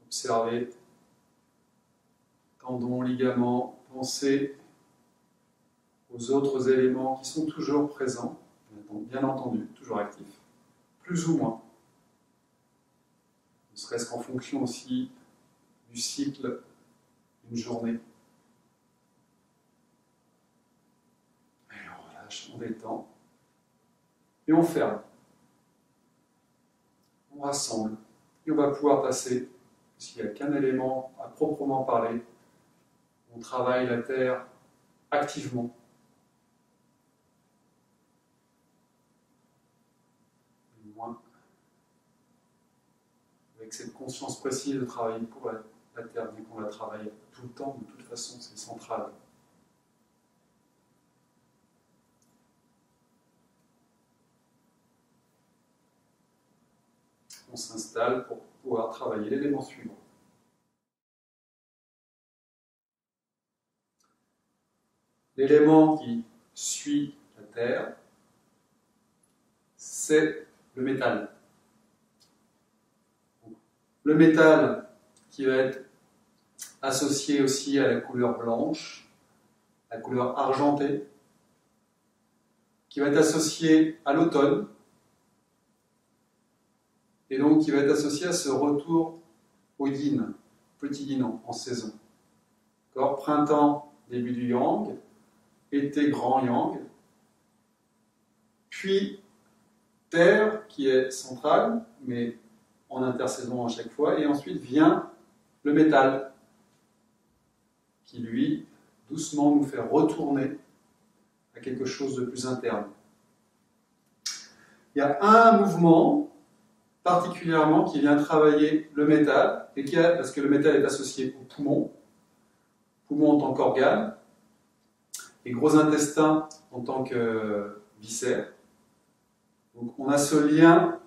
Observez tendons, ligaments, pensez aux autres éléments qui sont toujours présents, bien entendu, toujours actifs, plus ou moins. Ne serait-ce qu'en fonction aussi du cycle d'une journée. Et on relâche, on détend, et on ferme. On rassemble, et on va pouvoir passer, s'il n'y a qu'un élément à proprement parler, on travaille la terre activement. Moins avec cette conscience précise de travailler pour la Terre, vu qu'on la travaille tout le temps, de toute façon, c'est central. On s'installe pour pouvoir travailler l'élément suivant. L'élément qui suit la Terre, c'est le métal. Le métal qui va être associé aussi à la couleur blanche, la couleur argentée, qui va être associé à l'automne, et donc qui va être associé à ce retour au yin, petit yin en saison. Printemps, début du yang, été, grand yang, puis terre qui est centrale, mais en intersaison à chaque fois, et ensuite vient le métal, qui lui, doucement nous fait retourner à quelque chose de plus interne. Il y a un mouvement particulièrement qui vient travailler le métal, parce que le métal est associé au poumon en tant qu'organe, et gros intestin en tant que viscère. Donc on a ce lien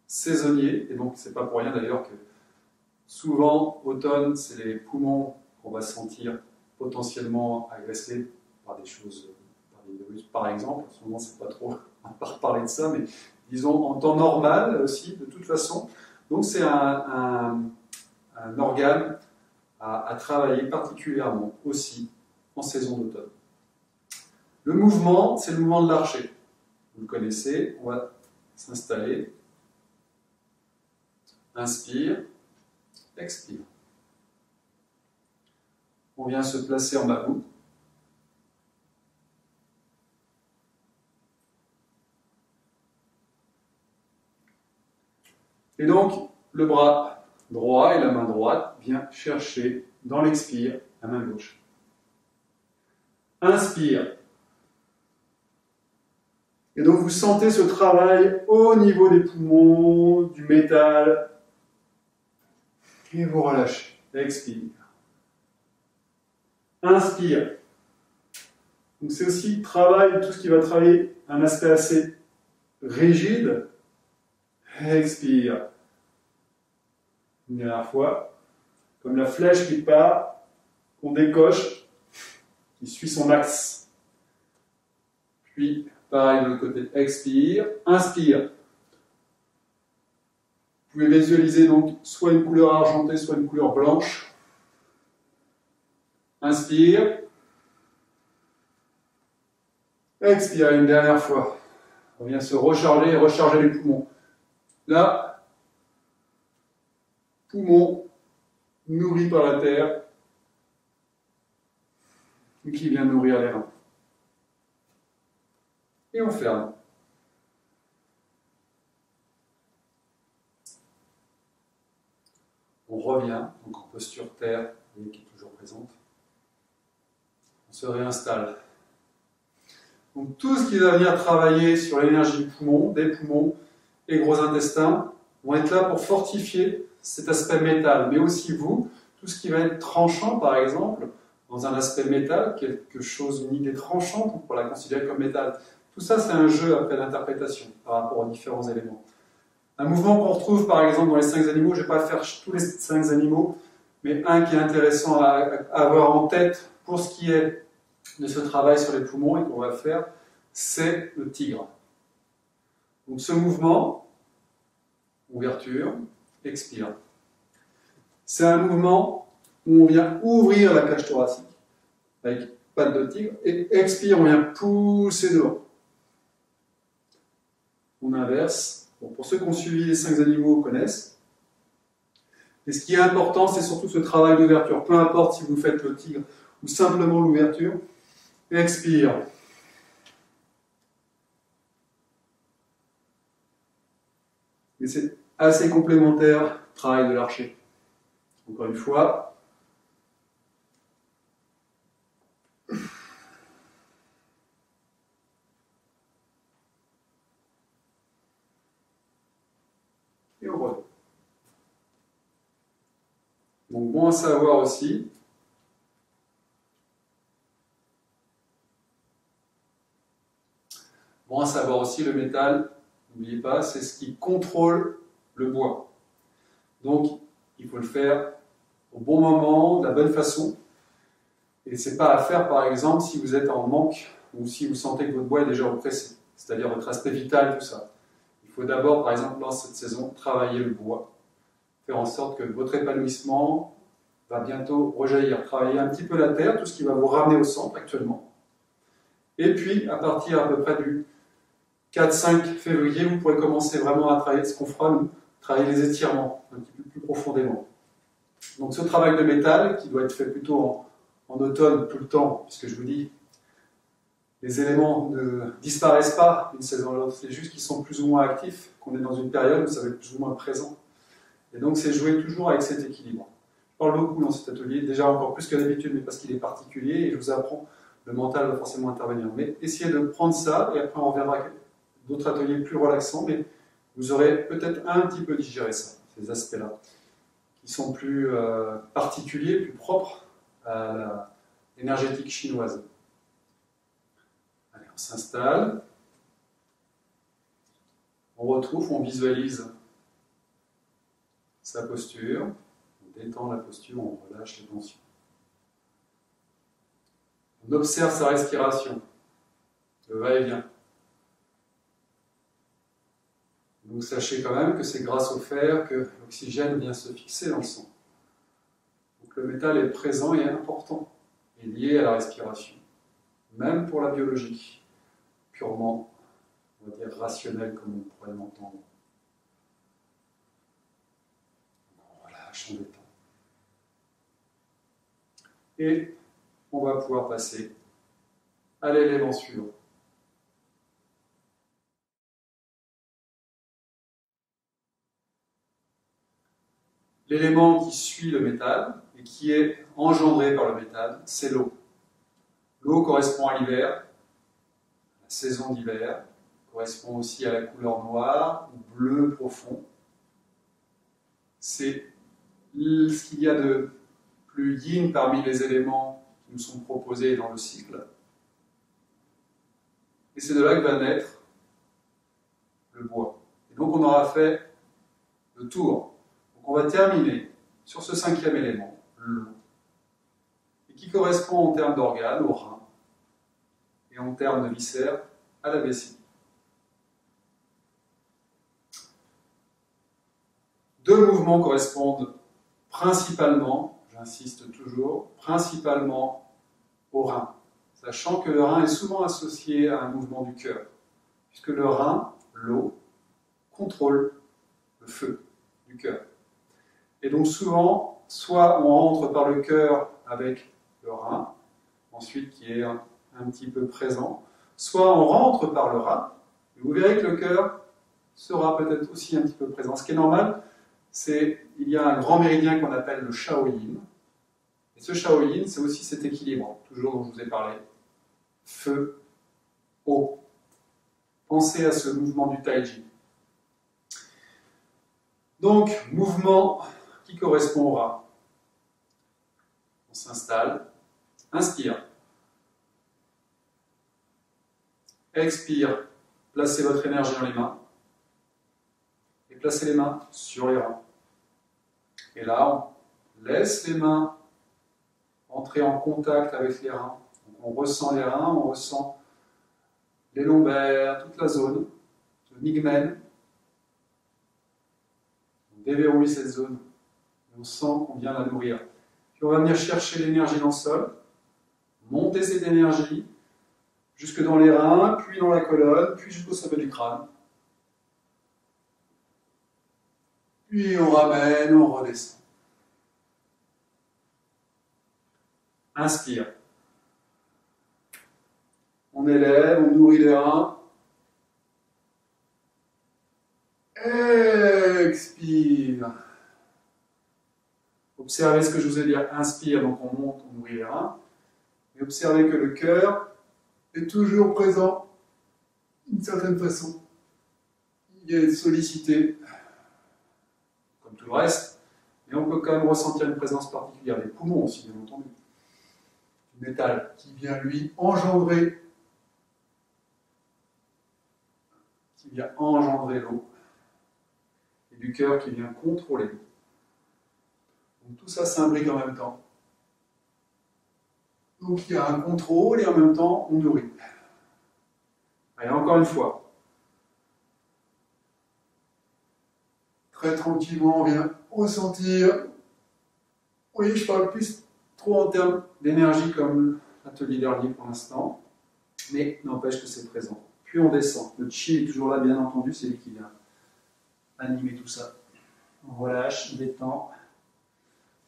saisonnier, et donc c'est pas pour rien d'ailleurs que souvent, automne, c'est les poumons qu'on va sentir potentiellement agressés par des choses, par des virus par exemple. En ce moment, c'est pas trop, on va pas reparler de ça, mais disons en temps normal aussi, de toute façon. Donc c'est un organe à travailler particulièrement aussi en saison d'automne. Le mouvement, c'est le mouvement de l'archer. Vous le connaissez, on va s'installer. Inspire, expire. On vient se placer en babou. Et donc, le bras droit et la main droite vient chercher dans l'expire la main gauche. Inspire. Et donc vous sentez ce travail au niveau des poumons, du métal. Et vous relâchez. Expire. Inspire. Donc c'est aussi travail, tout ce qui va travailler un aspect assez rigide. Expire. Une dernière fois. Comme la flèche qui part, qu'on décoche, qui suit son axe. Puis, pareil de l'autre côté, expire, inspire. Vous pouvez visualiser donc soit une couleur argentée, soit une couleur blanche. Inspire. Expire une dernière fois. On vient se recharger et recharger les poumons. Là, poumon nourri par la terre qui vient nourrir les reins. Et on ferme. On revient, donc en posture terre, qui est toujours présente. On se réinstalle. Donc tout ce qui va venir travailler sur l'énergie du poumon, des poumons et gros intestins, vont être là pour fortifier cet aspect métal. Mais aussi vous, tout ce qui va être tranchant par exemple, dans un aspect métal, quelque chose unique et tranchant pour la considérer comme métal. Tout ça, c'est un jeu après d'interprétation par rapport aux différents éléments. Un mouvement qu'on retrouve par exemple dans les 5 animaux, je ne vais pas faire tous les 5 animaux, mais un qui est intéressant à avoir en tête pour ce qui est de ce travail sur les poumons et qu'on va faire, c'est le tigre. Donc ce mouvement, ouverture, expire. C'est un mouvement où on vient ouvrir la cage thoracique avec patte de tigre et expire, on vient pousser dehors. On inverse. Bon, pour ceux qui ont suivi les 5 animaux connaissent. Et ce qui est important, c'est surtout ce travail d'ouverture. Peu importe si vous faites le tigre ou simplement l'ouverture. Expire. Et c'est assez complémentaire, travail de l'archer. Encore une fois. Et on revient. Donc bon à savoir aussi. Bon à savoir aussi, le métal, n'oubliez pas, c'est ce qui contrôle le bois. Donc, il faut le faire au bon moment, de la bonne façon. Et ce n'est pas à faire, par exemple, si vous êtes en manque ou si vous sentez que votre bois est déjà oppressé, c'est-à-dire votre aspect vital, tout ça. Il faut d'abord, par exemple, dans cette saison, travailler le bois, faire en sorte que votre épanouissement va bientôt rejaillir. Travailler un petit peu la terre, tout ce qui va vous ramener au centre actuellement. Et puis, à partir à peu près du 4-5 février, vous pourrez commencer vraiment à travailler ce qu'on fera, nous, travailler les étirements, un petit peu plus profondément. Donc ce travail de métal, qui doit être fait plutôt en automne tout le temps, puisque je vous dis, les éléments ne disparaissent pas d'une saison à l'autre, c'est juste qu'ils sont plus ou moins actifs, qu'on est dans une période où ça va être plus ou moins présent. Et donc c'est jouer toujours avec cet équilibre. Je parle beaucoup dans cet atelier, déjà encore plus que d'habitude, mais parce qu'il est particulier, et je vous apprends, le mental va forcément intervenir. Mais essayez de prendre ça, et après on reviendra à d'autres ateliers plus relaxants, mais vous aurez peut-être un petit peu digéré ça, ces aspects-là, qui sont plus particuliers, plus propres à l'énergétique chinoise. Allez, on s'installe, on retrouve, on visualise sa posture, on détend la posture, on relâche les tensions. On observe sa respiration, le va-et-vient. Donc sachez quand même que c'est grâce au fer que l'oxygène vient se fixer dans le sang. Donc le métal est présent et important, et lié à la respiration, même pour la biologie, purement, on va dire, rationnelle comme on pourrait l'entendre. On relâche, on détend. Et on va pouvoir passer à l'élément suivant. L'élément qui suit le métal et qui est engendré par le métal, c'est l'eau. L'eau correspond à l'hiver, la saison d'hiver, correspond aussi à la couleur noire ou bleu profond. C'est ce qu'il y a de plus yin parmi les éléments qui nous sont proposés dans le cycle. Et c'est de là que va naître le bois. Et donc on aura fait le tour. Donc on va terminer sur ce 5e élément, l'eau, et qui correspond en termes d'organes au rein, et en termes de viscères à la vessie. Deux mouvements correspondent principalement, j'insiste toujours, principalement au rein, sachant que le rein est souvent associé à un mouvement du cœur, puisque le rein, l'eau, contrôle le feu du cœur. Et donc souvent, soit on rentre par le cœur avec le rein, ensuite qui est un petit peu présent, soit on rentre par le rein, et vous verrez que le cœur sera peut-être aussi un petit peu présent. Ce qui est normal, c'est il y a un grand méridien qu'on appelle le Shaoyin, et ce Shaoyin, c'est aussi cet équilibre, toujours dont je vous ai parlé, feu, eau. Pensez à ce mouvement du Taiji. Donc, mouvement qui correspond au rein. On s'installe, inspire, expire, placez votre énergie dans les mains, et placez les mains sur les reins. Et là, on laisse les mains entrer en contact avec les reins. Donc on ressent les reins, on ressent les lombaires, toute la zone, le nigmen. On déverrouille cette zone, et on sent qu'on vient la nourrir. Puis on va venir chercher l'énergie dans le sol, monter cette énergie jusque dans les reins, puis dans la colonne, puis jusqu'au sommet du crâne. Puis on ramène, on redescend. Inspire. On élève, on nourrit les reins. Expire. Observez ce que je vous ai dit. Inspire, donc on monte, on nourrit les reins. Et observez que le cœur est toujours présent d'une certaine façon. Il est sollicité, comme tout le reste, Et on peut quand même ressentir une présence particulière des poumons aussi, bien entendu. Du métal qui vient, lui, engendrer l'eau. Et du cœur qui vient contrôler l'eau. Donc tout ça s'imbrique en même temps. Donc il y a un contrôle et en même temps on nourrit. Allez, encore une fois. Très tranquillement, on vient ressentir. Oui, je parle plus trop en termes d'énergie comme l'atelier d'air libre pour l'instant, mais n'empêche que c'est présent. Puis on descend. Le chi est toujours là, bien entendu, c'est lui qui vient animer tout ça. On relâche, on détend,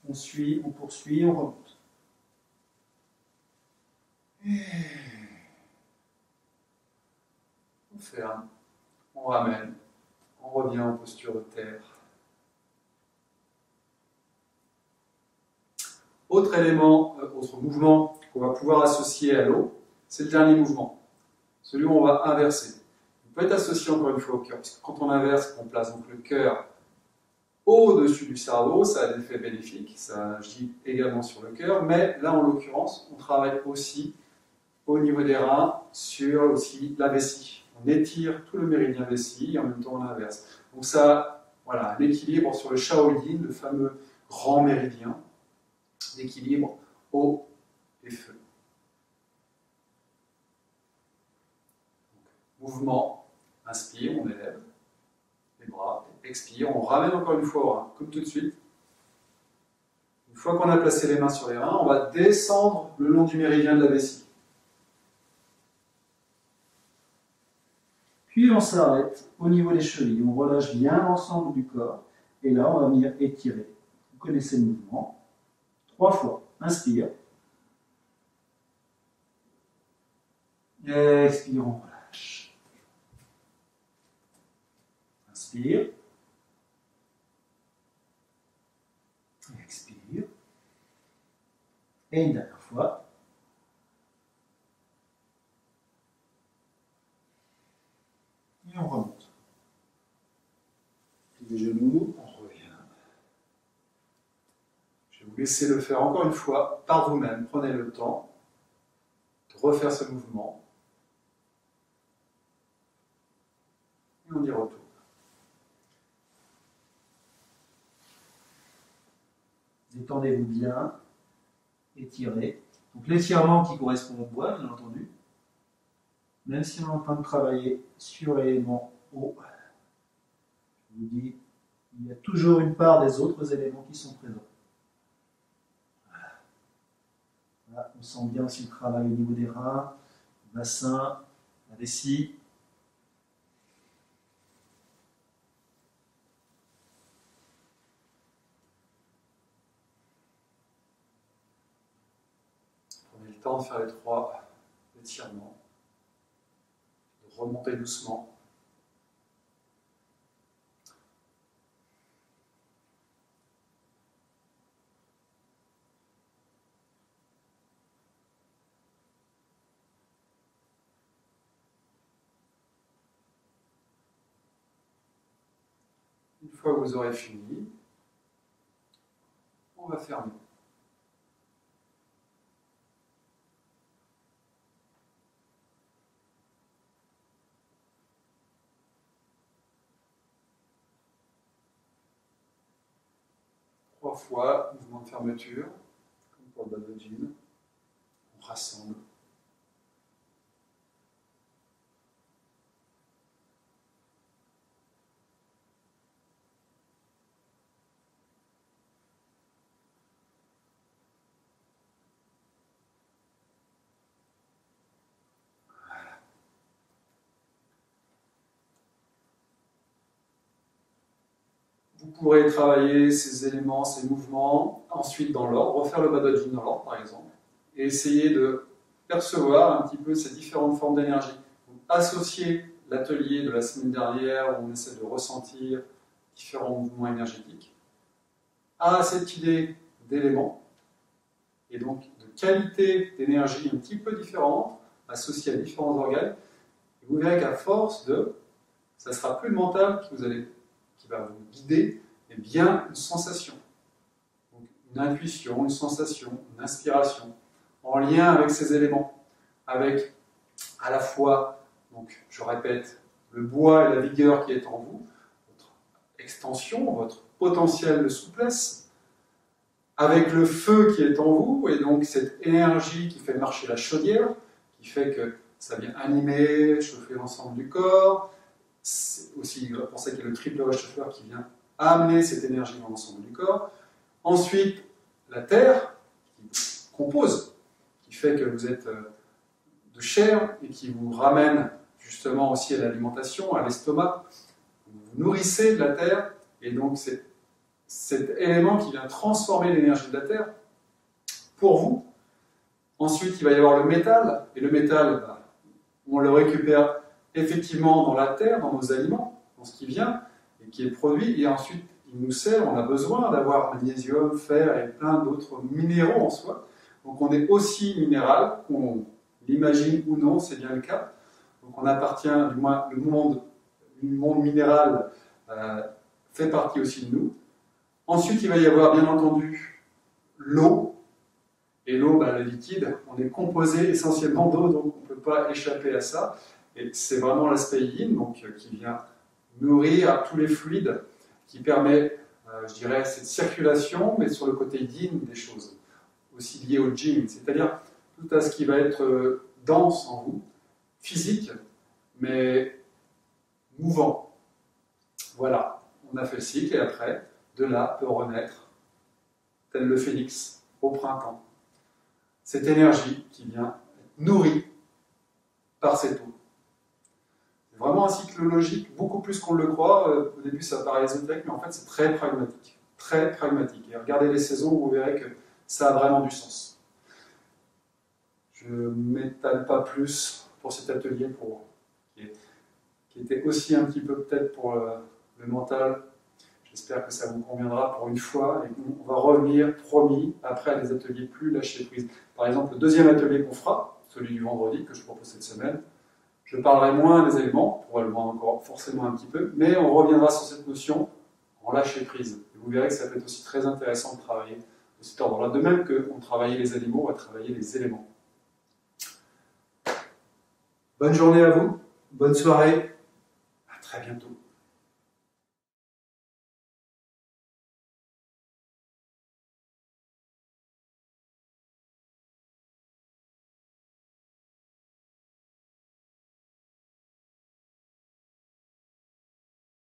on suit, on poursuit, on remonte. On ferme, on ramène, on revient en posture de terre. Autre élément, autre mouvement qu'on va pouvoir associer à l'eau, c'est le dernier mouvement, celui où on va inverser. Il peut être associé encore une fois au cœur, parce que quand on inverse, on place donc le cœur au-dessus du cerveau, ça a des effets bénéfiques, ça agit également sur le cœur, mais là en l'occurrence, on travaille aussi au niveau des reins sur aussi la vessie. On étire tout le méridien vessie et en même temps on inverse. Donc ça, voilà, l'équilibre sur le Shaolin, le fameux grand méridien, l'équilibre eau et feu. Donc, mouvement, inspire, on élève les bras, expire, on ramène encore une fois au rein, comme tout de suite. Une fois qu'on a placé les mains sur les reins, on va descendre le long du méridien de la vessie. Puis on s'arrête au niveau des chevilles, on relâche bien l'ensemble du corps, et là on va venir étirer. Vous connaissez le mouvement. 3 fois. Inspire. Expire, on relâche. Inspire. Expire. Et une dernière fois. Et on remonte. Les genoux, on revient. Je vais vous laisser le faire encore une fois par vous-même. Prenez le temps de refaire ce mouvement. Et on y retourne. Détendez-vous bien, étirez. Donc l'étirement qui correspond au bois, bien entendu. Même si on est en train de travailler sur l'élément eau, je vous dis, il y a toujours une part des autres éléments qui sont présents. Voilà, on sent bien aussi le travail au niveau des reins, le bassin, la vessie. Prenez le temps de faire les 3 étirements, de remonter doucement. Une fois que vous aurez fini, on va fermer. Trois fois, mouvement de fermeture, comme pour le Badajin. On rassemble. Vous pourrez travailler ces éléments, ces mouvements, ensuite dans l'ordre, refaire le Badajin dans l'ordre par exemple, et essayer de percevoir un petit peu ces différentes formes d'énergie. Associer l'atelier de la semaine dernière où on essaie de ressentir différents mouvements énergétiques à cette idée d'éléments, et donc de qualité d'énergie un petit peu différente, associée à différents organes, et vous verrez qu'à force ça ne sera plus le mental qui va vous guider, mais bien une sensation. une intuition, une sensation, une inspiration, en lien avec ces éléments, avec à la fois, donc je répète, le bois et la vigueur qui est en vous, votre extension, votre potentiel de souplesse, avec le feu qui est en vous, et donc cette énergie qui fait marcher la chaudière, qui fait que ça vient animer, chauffer l'ensemble du corps. C'est aussi pour ça qu'il y a le triple réchauffeur qui vient amener cette énergie dans l'ensemble du corps. Ensuite, la terre, qui compose, qui fait que vous êtes de chair et qui vous ramène justement aussi à l'alimentation, à l'estomac. Vous vous nourrissez de la terre, et donc c'est cet élément qui vient transformer l'énergie de la terre pour vous. Ensuite, il va y avoir le métal, et le métal, on le récupère effectivement dans la terre, dans nos aliments, dans ce qui vient et qui est produit, et ensuite il nous sert, on a besoin d'avoir magnésium, fer et plein d'autres minéraux en soi. Donc on est aussi minéral, qu'on l'imagine ou non, c'est bien le cas. Donc on appartient, du moins le monde minéral fait partie aussi de nous. Ensuite il va y avoir bien entendu l'eau. Et l'eau, le liquide, on est composé essentiellement d'eau, donc on ne peut pas échapper à ça. Et c'est vraiment l'aspect yin, donc qui vient nourrir tous les fluides, qui permet, je dirais, cette circulation, mais sur le côté yin des choses, aussi lié au yin, c'est-à-dire tout à ce qui va être dense en vous, physique, mais mouvant. Voilà, on a fait le cycle, et après, de là peut renaître, tel le phénix, au printemps, cette énergie qui vient être nourrie par cette eau. C'est vraiment un cycle logique, beaucoup plus qu'on le croit. Au début, ça paraît ésotérique, mais en fait, c'est très pragmatique. Très pragmatique. Et regardez les saisons, vous verrez que ça a vraiment du sens. Je ne m'étale pas plus pour cet atelier qui était aussi un petit peu peut-être pour le mental. J'espère que ça vous conviendra pour une fois et qu'on va revenir, promis, après à des ateliers plus lâcher prise. Par exemple, le deuxième atelier qu'on fera, celui du vendredi que je propose cette semaine, je parlerai moins des éléments, probablement encore forcément un petit peu, mais on reviendra sur cette notion en lâcher prise. Et vous verrez que ça peut être aussi très intéressant de travailler de cet ordre-là. De même qu'on travaillait les animaux, on va travailler les éléments. Bonne journée à vous, bonne soirée, à très bientôt.